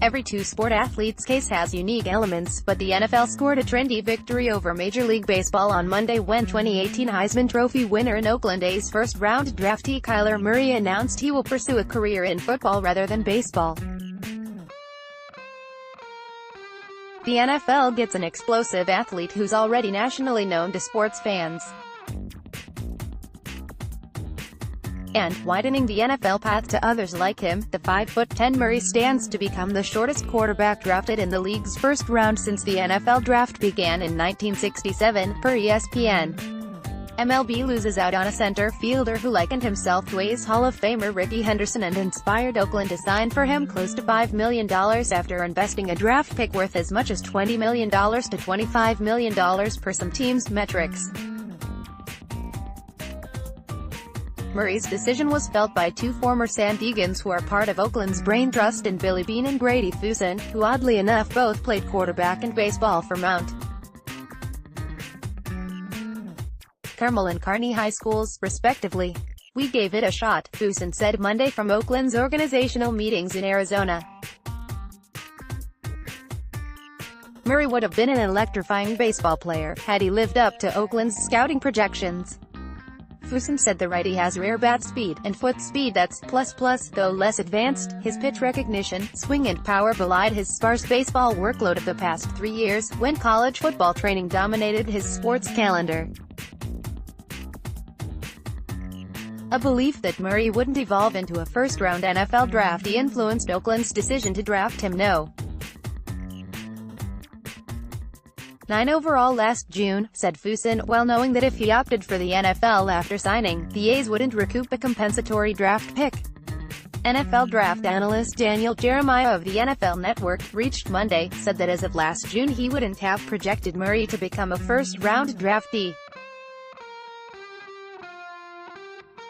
Every two-sport athlete's case has unique elements, but the NFL scored a trendy victory over Major League Baseball on Monday when 2018 Heisman Trophy winner and Oakland A's first-round draftee Kyler Murray announced he will pursue a career in football rather than baseball. The NFL gets an explosive athlete who's already nationally known to sports fans, and widening the NFL path to others like him. The 5'10" Murray stands to become the shortest quarterback drafted in the league's first round since the NFL draft began in 1967, per ESPN. MLB loses out on a center fielder who likened himself to A's Hall of Famer Rickey Henderson and inspired Oakland to sign for him close to $5 million after investing a draft pick worth as much as $20 million to $25 million per some teams' metrics. Murray's decision was felt by two former San Diegans who are part of Oakland's brain trust in Billy Beane and Grady Fuson, who oddly enough both played quarterback and baseball for Mount Carmel and Kearney High Schools, respectively. "We gave it a shot," Fuson said Monday from Oakland's organizational meetings in Arizona. Murray would have been an electrifying baseball player had he lived up to Oakland's scouting projections. Fuson said the righty has rare bat speed, and foot speed that's plus, though less advanced. His pitch recognition, swing and power belied his sparse baseball workload of the past 3 years, when college football training dominated his sports calendar. A belief that Murray wouldn't evolve into a first-round NFL draftee influenced Oakland's decision to draft him No. 9 overall last June, said Fuson, well knowing that if he opted for the NFL after signing, the A's wouldn't recoup a compensatory draft pick. NFL draft analyst Daniel Jeremiah of the NFL Network, reached Monday, said that as of last June he wouldn't have projected Murray to become a first-round draftee.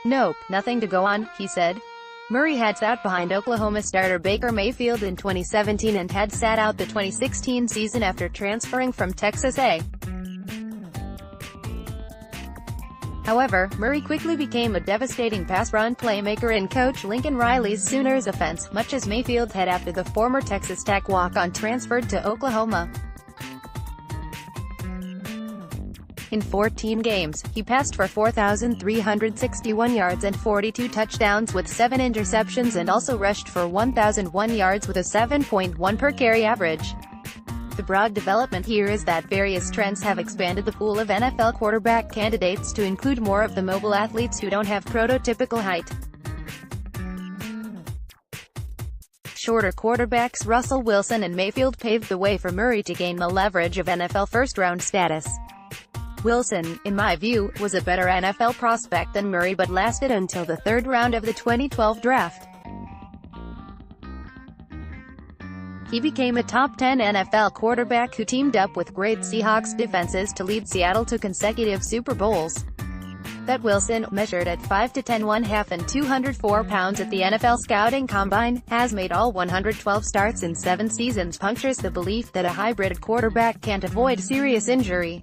"Nope, nothing to go on," he said. Murray had sat behind Oklahoma starter Baker Mayfield in 2017 and had sat out the 2016 season after transferring from Texas A. However, Murray quickly became a devastating pass-run playmaker in Coach Lincoln Riley's Sooners offense, much as Mayfield had after the former Texas Tech walk-on transferred to Oklahoma. In 14 games, he passed for 4,361 yards and 42 touchdowns with 7 interceptions and also rushed for 1,001 yards with a 7.1 per carry average. The broad development here is that various trends have expanded the pool of NFL quarterback candidates to include more of the mobile athletes who don't have prototypical height. Shorter quarterbacks Russell Wilson and Mayfield paved the way for Murray to gain the leverage of NFL first-round status. Wilson, in my view, was a better NFL prospect than Murray but lasted until the third round of the 2012 draft. He became a top 10 NFL quarterback who teamed up with great Seahawks defenses to lead Seattle to consecutive Super Bowls. That Wilson, measured at 5'10" 1/2" and 204 pounds at the NFL Scouting Combine, has made all 112 starts in 7 seasons punctures the belief that a hybrid quarterback can't avoid serious injury.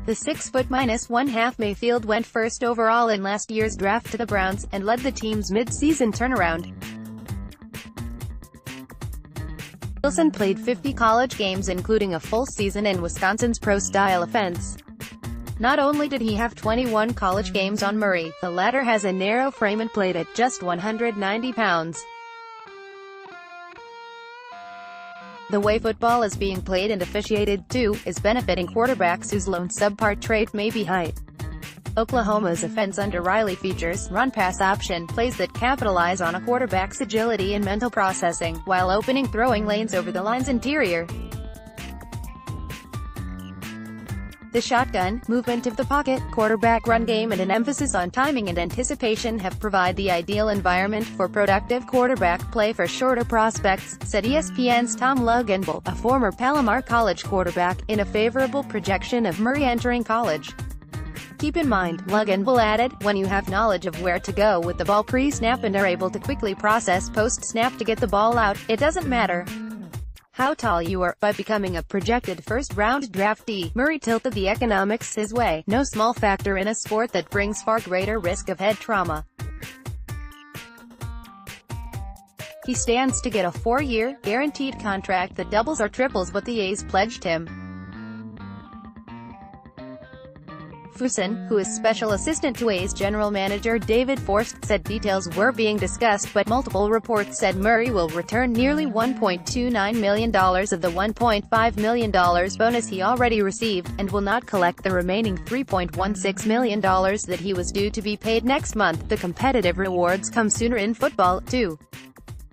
The 6'1/2" Mayfield went first overall in last year's draft to the Browns, and led the team's mid-season turnaround. Wilson played 50 college games including a full season in Wisconsin's pro-style offense. Not only did he have 21 college games on Murray, the latter has a narrow frame and played at just 190 pounds. The way football is being played and officiated, too, is benefiting quarterbacks whose lone subpar trait may be height. Oklahoma's offense under Riley features run-pass option plays that capitalize on a quarterback's agility and mental processing, while opening throwing lanes over the line's interior. The shotgun, movement of the pocket, quarterback run game and an emphasis on timing and anticipation have provided the ideal environment for productive quarterback play for shorter prospects, said ESPN's Tom Luginbill, a former Palomar College quarterback, in a favorable projection of Murray entering college. Keep in mind, Luginbill added, when you have knowledge of where to go with the ball pre-snap and are able to quickly process post-snap to get the ball out, it doesn't matter how tall you are. By becoming a projected first-round draftee, Murray tilted the economics his way, no small factor in a sport that brings far greater risk of head trauma. He stands to get a 4-year, guaranteed contract that doubles or triples what the A's pledged him. Fuson, who is special assistant to A's general manager David Forst, said details were being discussed, but multiple reports said Murray will return nearly $1.29 million of the $1.5 million bonus he already received, and will not collect the remaining $3.16 million that he was due to be paid next month. The competitive rewards come sooner in football, too.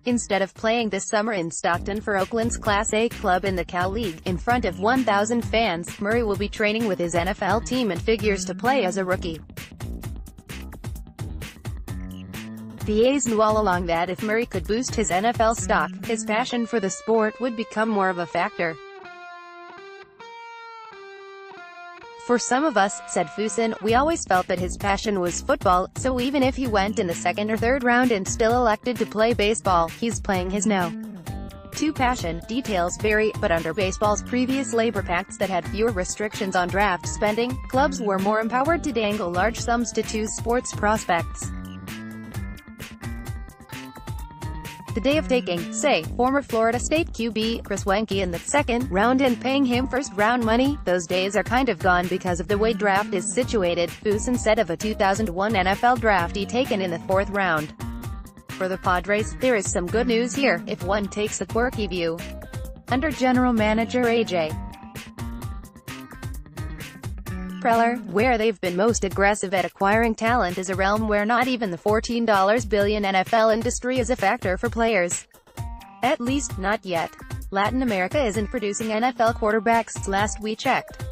Instead of playing this summer in Stockton for Oakland's Class A club in the Cal League, in front of 1,000 fans, Murray will be training with his NFL team and figures to play as a rookie. The A's knew all along that if Murray could boost his NFL stock, his passion for the sport would become more of a factor. "For some of us," said Fuson, "we always felt that his passion was football, so even if he went in the second or third round and still elected to play baseball, he's playing his no. To passion. Details vary, but under baseball's previous labor pacts that had fewer restrictions on draft spending, clubs were more empowered to dangle large sums to choose sports prospects. The day of taking, say, former Florida State QB, Krasovic in the second round and paying him first-round money, those days are kind of gone because of the way draft is situated," Fuson said of a 2001 NFL draftee taken in the 4th round. For the Padres, there is some good news here, if one takes a quirky view. Under general manager A.J. Preller, where they've been most aggressive at acquiring talent is a realm where not even the $14 billion NFL industry is a factor for players. At least, not yet. Latin America isn't producing NFL quarterbacks, last we checked.